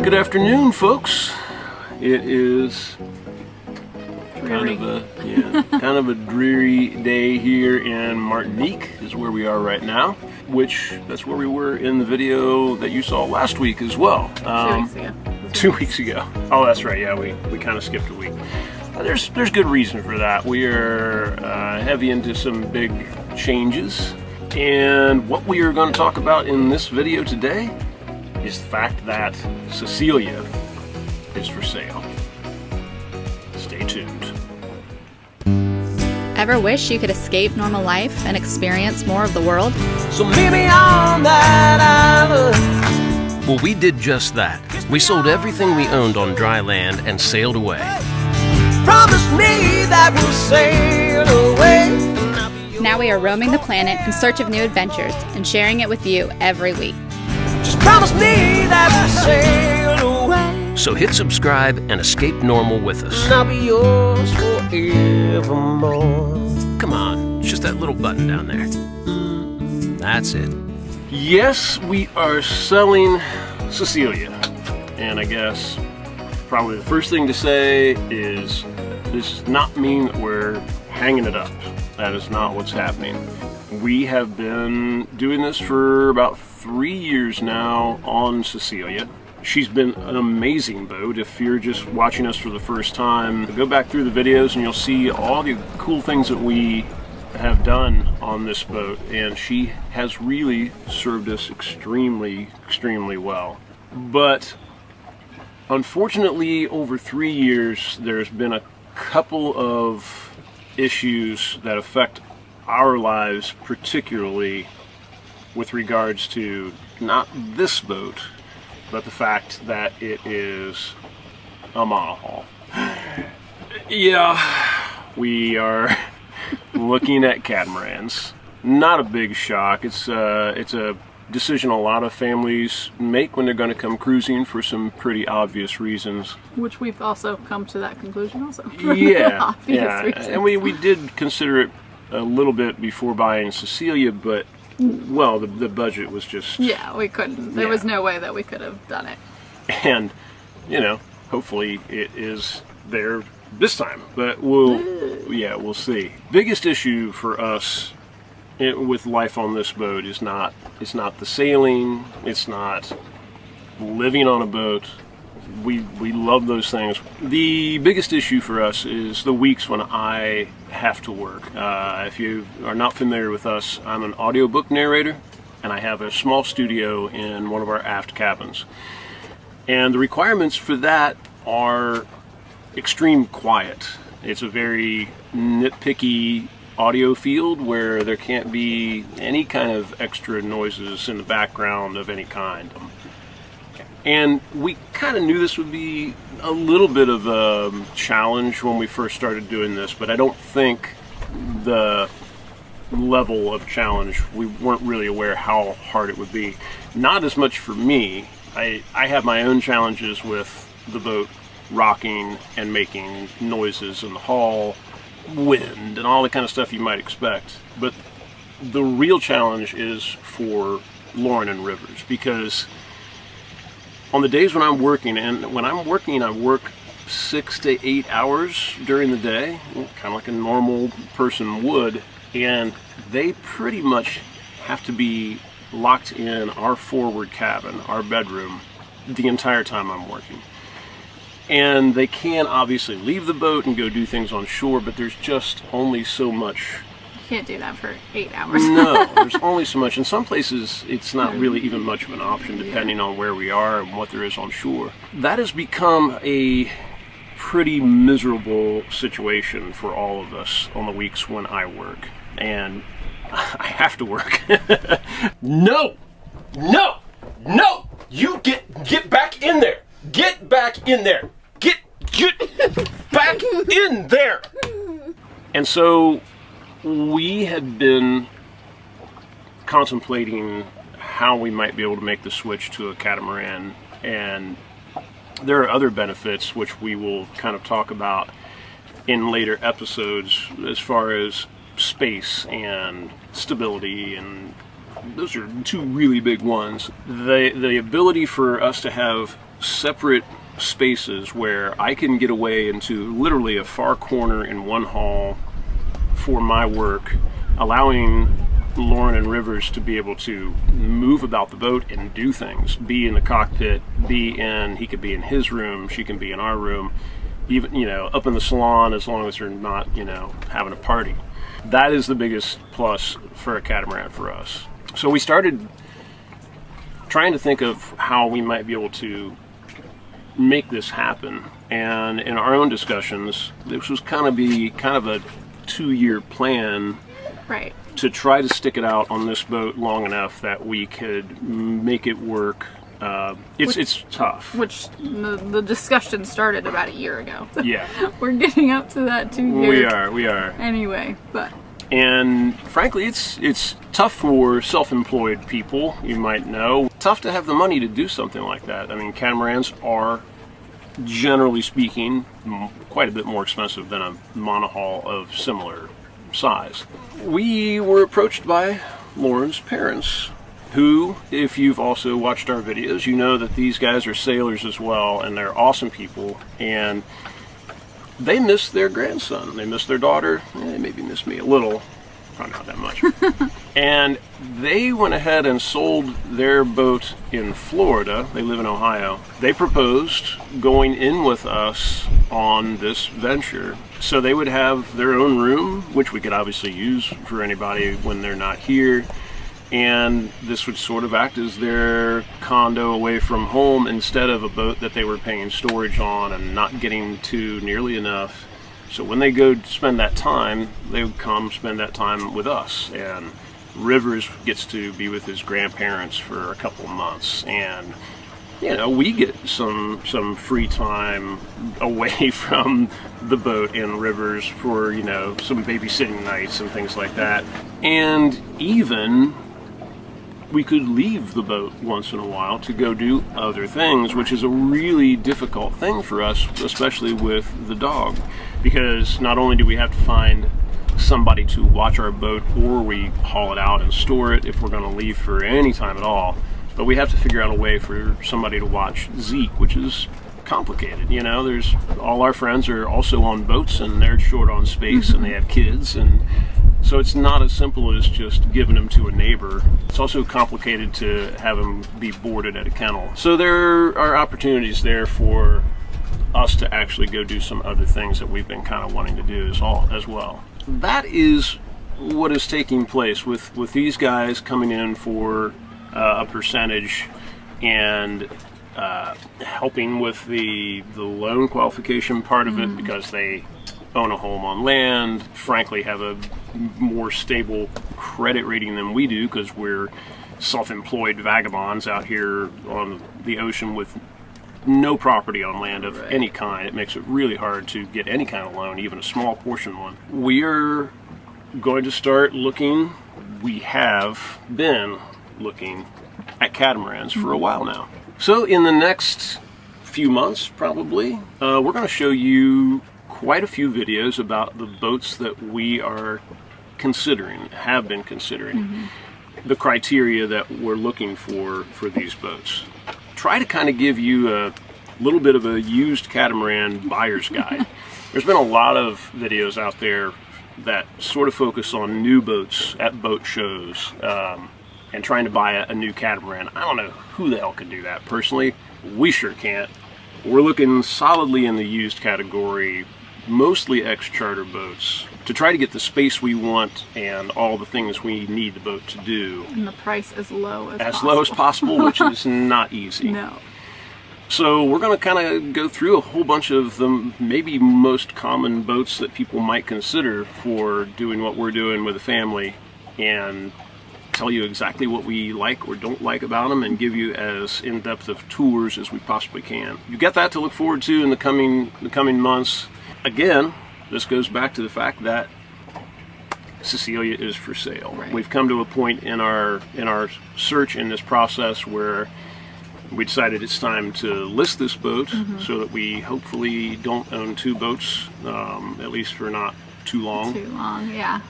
Good afternoon, folks. It is kind of a dreary day here in Martinique is where we are right now, that's where we were in the video that you saw last week as well. 2 weeks ago. 2 weeks ago. Oh, that's right. Yeah, we kind of skipped a week. There's good reason for that. We are heavy into some big changes, and what we are going to talk about in this video today is the fact that Cecilia is for sale. Stay tuned. Ever wish you could escape normal life and experience more of the world? So meet me on that island. Well, we did just that. We sold everything we owned on dry land and sailed away. Promise me that we'll sail away. Now we are roaming the planet in search of new adventures and sharing it with you every week. Just promise me that we'll sail away. So hit subscribe and escape normal with us. And I'll be yours forevermore. Come on, it's just that little button down there. That's it. Yes, we are selling Cecilia. And I guess probably the first thing to say is this does not mean that we're hanging it up. That is not what's happening. We have been doing this for about 3 years now on Cecilia. She's been an amazing boat. If you're just watching us for the first time, go back through the videos and you'll see all the cool things that we have done on this boat, and she has really served us extremely well. But unfortunately, over 3 years, there's been a couple of issues that affect our lives, particularly with regards to not this boat, but the fact that it is a monohull. Yeah, we are looking at catamarans. Not a big shock. It's a decision a lot of families make when they're going to come cruising for some pretty obvious reasons. Which we've also come to that conclusion also. Yeah, and we did consider it a little bit before buying Cecilia, but well, the budget was just... Yeah, we couldn't. There was no way that we could have done it. And, you know, hopefully it is there this time. But we'll see. Biggest issue for us with life on this boat is not the sailing, it's not living on a boat. We love those things. The biggest issue for us is the weeks when I have to work. If you are not familiar with us, I'm an audiobook narrator, and I have a small studio in one of our aft cabins. And the requirements for that are extreme quiet. It's a very nitpicky audio field where there can't be any kind of extra noises in the background of any kind. And we kind of knew this would be a little bit of a challenge when we first started doing this, but I don't think the level of challenge, we weren't really aware how hard it would be. Not as much for me. I have my own challenges with the boat rocking and making noises in the hull, wind, and all the kind of stuff you might expect. But the real challenge is for Lauren and Rivers, because on the days when I'm working, and when I'm working, I work 6 to 8 hours during the day, kind of like a normal person would, and they pretty much have to be locked in our forward cabin, our bedroom, the entire time I'm working. And they can obviously leave the boat and go do things on shore, but there's just only so much. You can't do that for 8 hours. No, there's only so much. In some places, it's not really even much of an option, depending on where we are and what there is on shore. That has become a pretty miserable situation for all of us on the weeks when I work. And I have to work. No! No! No! You get back in there! Get back in there! Get back in there! And so we had been contemplating how we might be able to make the switch to a catamaran, and there are other benefits which we will kind of talk about in later episodes as far as space and stability, and those are two really big ones. The ability for us to have separate spaces where I can get away into literally a far corner in one hall for my work, allowing Lauren and Rivers to be able to move about the boat and do things, be in the cockpit, he could be in his room, she can be in our room, even, you know, up in the salon, as long as they're not, you know, having a party. That is the biggest plus for a catamaran for us. So we started trying to think of how we might be able to make this happen, and in our own discussions, this was kind of a 2-year plan, Right. to try to stick it out on this boat long enough that we could make it work. It's tough. Which the discussion started about a year ago. Yeah. We're getting up to that 2 years. We are. Anyway, but. And frankly, it's tough for self-employed people, you might know. Tough to have the money to do something like that. I mean, catamarans are, generally speaking, quite a bit more expensive than a monohull of similar size. We were approached by Lauren's parents, who, if you've also watched our videos, you know that these guys are sailors as well, and they're awesome people, and they miss their grandson. They miss their daughter. They maybe miss me a little, probably not that much. And they went ahead and sold their boat in Florida. They live in Ohio. They proposed going in with us on this venture. So they would have their own room, which we could obviously use for anybody when they're not here. And this would sort of act as their condo away from home, instead of a boat that they were paying storage on and not getting to nearly enough. So when they go spend that time, they would come spend that time with us. And Rivers gets to be with his grandparents for a couple of months. And, you know, we get some free time away from the boat and Rivers for, you know, some babysitting nights and things like that. And even we could leave the boat once in a while to go do other things, which is a really difficult thing for us, especially with the dog, because not only do we have to find somebody to watch our boat, or we haul it out and store it if we're going to leave for any time at all, but we have to figure out a way for somebody to watch Zeke, which is complicated. You know, there's all our friends are also on boats and they're short on space and they have kids, and so it's not as simple as just giving them to a neighbor. It's also complicated to have them be boarded at a kennel. So there are opportunities there for us to actually go do some other things that we've been kind of wanting to do as well. That is what is taking place with these guys coming in for a percentage and helping with the loan qualification part of it, because they own a home on land, frankly have a more stable credit rating than we do, because we're self-employed vagabonds out here on the ocean with no property on land of any kind. It makes it really hard to get any kind of loan, even a small portion one. We are going to start looking, we have been looking at catamarans for a while now. So in the next few months, probably, we're going to show you quite a few videos about the boats that we are considering, have been considering, the criteria that we're looking for these boats. Try to kind of give you a little bit of a used catamaran buyer's guide. There's been a lot of videos out there that sort of focus on new boats at boat shows and trying to buy a new catamaran. I don't know who the hell can do that. Personally, we sure can't. We're looking solidly in the used category, mostly ex-charter boats, to try to get the space we want and all the things we need the boat to do. And the price as low as possible. As low as possible, which is not easy. No. So we're going to kind of go through a whole bunch of the maybe most common boats that people might consider for doing what we're doing with a family, and tell you exactly what we like or don't like about them, and give you as in-depth of tours as we possibly can. You get that to look forward to in the coming months. Again, this goes back to the fact that Cecilia is for sale. Right. We've come to a point in our search in this process where we decided it's time to list this boat, so that we hopefully don't own two boats, at least for not too long. Too long, yeah.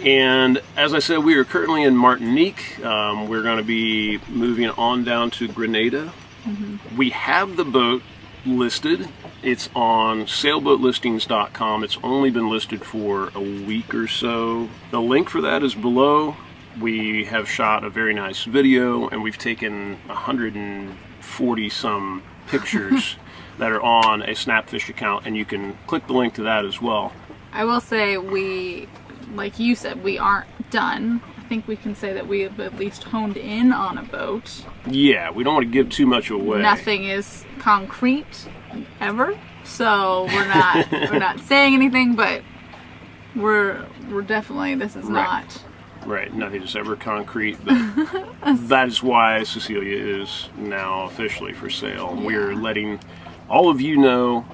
And as I said, we are currently in Martinique. We're going to be moving on down to Grenada We have the boat listed. It's on sailboatlistings.com. It's only been listed for a week or so. The link for that is below. We have shot a very nice video, and we've taken 140 some pictures that are on a Snapfish account, and you can click the link to that as well. I will say we, like you said, we aren't done. I think we can say that we have at least honed in on a boat. Yeah, we don't want to give too much away. Nothing is concrete ever, so we're not saying anything, but we're definitely, this is not. Right, nothing is ever concrete, but that is why Cecilia is now officially for sale. Yeah. We're letting all of you know.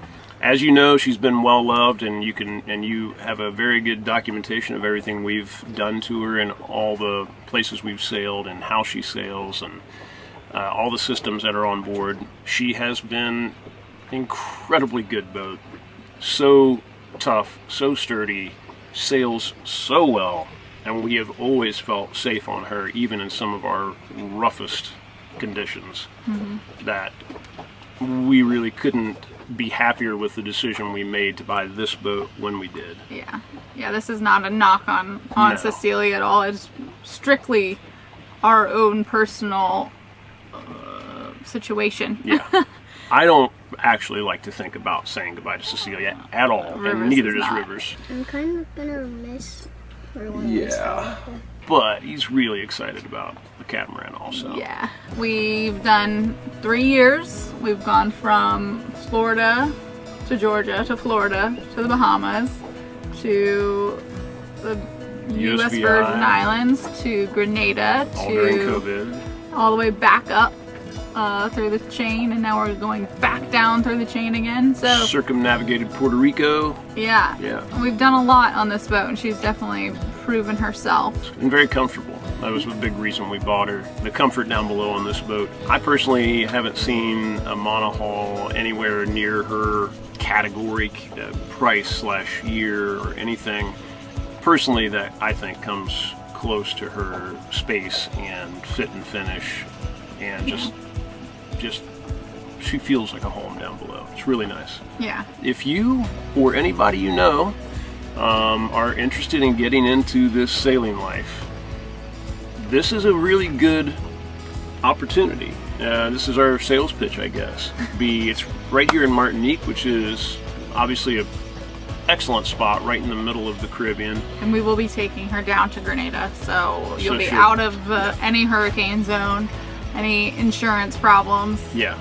As you know, she's been well loved, and you have a very good documentation of everything we've done to her and all the places we've sailed and how she sails and all the systems that are on board. She has been incredibly good boat, so tough, so sturdy, sails so well. And we have always felt safe on her, even in some of our roughest conditions, that we really couldn't be happier with the decision we made to buy this boat when we did. Yeah, this is not a knock on no. Cecilia at all. It's strictly our own personal situation. Yeah. I don't actually like to think about saying goodbye to Cecilia at all, and neither does Rivers. I'm kind of gonna miss. Yeah, but he's really excited about the catamaran also. Yeah, we've done 3 years. We've gone from Florida to Georgia to Florida to the Bahamas to the US Virgin Islands to Grenada all during COVID. All the way back up through the chain, and now we're going back down through the chain again. So circumnavigated Puerto Rico. Yeah. We've done a lot on this boat, and she's definitely proven herself. And very comfortable. That was a big reason we bought her. The comfort down below on this boat. I personally haven't seen a monohull anywhere near her category, price / year or anything personally that I think comes close to her space and fit and finish, and just she feels like a home down below. It's really nice. Yeah. If you or anybody you know are interested in getting into this sailing life, this is a really good opportunity. This is our sales pitch, I guess. It's right here in Martinique, which is obviously an excellent spot right in the middle of the Caribbean. And we will be taking her down to Grenada, so you'll be out of any hurricane zone, any insurance problems. Yeah,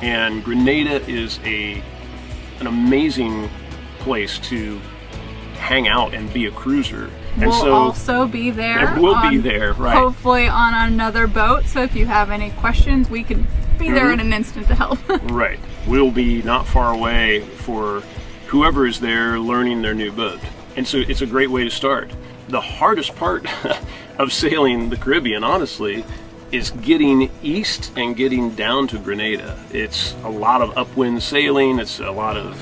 and Grenada is an amazing place to hang out and be a cruiser. And we'll also be there. And we'll be there, right. Hopefully on another boat, so if you have any questions, we can be there in an instant to help. Right. We'll be not far away for whoever is there learning their new boat. And so it's a great way to start. The hardest part of sailing the Caribbean, honestly, is getting east and getting down to Grenada. It's a lot of upwind sailing. It's a lot of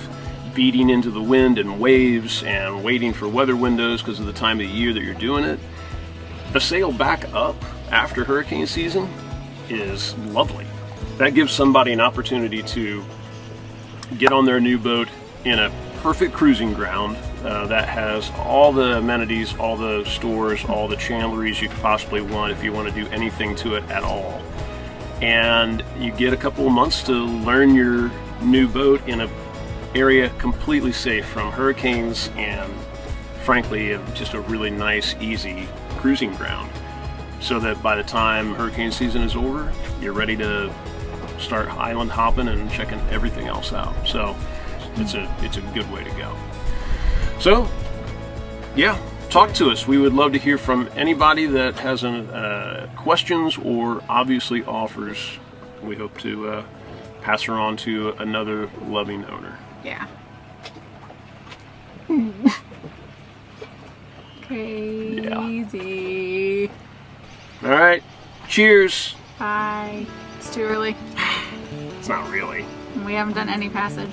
beating into the wind and waves and waiting for weather windows because of the time of the year that you're doing it. The sail back up after hurricane season is lovely. That gives somebody an opportunity to get on their new boat in a perfect cruising ground that has all the amenities, all the stores, all the chandleries you could possibly want if you want to do anything to it at all. And you get a couple of months to learn your new boat in an area completely safe from hurricanes, and frankly just a really nice, easy cruising ground, so that by the time hurricane season is over, you're ready to start island hopping and checking everything else out. So it's a good way to go. So yeah, talk to us. We would love to hear from anybody that has questions or obviously offers. We hope to pass her on to another loving owner. Yeah. Crazy. All right. Cheers. Bye. It's too early. It's not really. We haven't done any passage.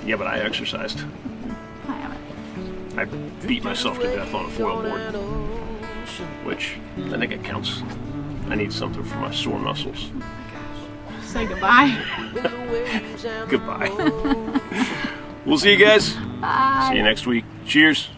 Yeah, but I exercised. I haven't. I beat myself to death on a foil board, which I think it counts. I need something for my sore muscles. Oh my gosh. Say goodbye. Goodbye. We'll see you guys. Bye. See you next week. Cheers.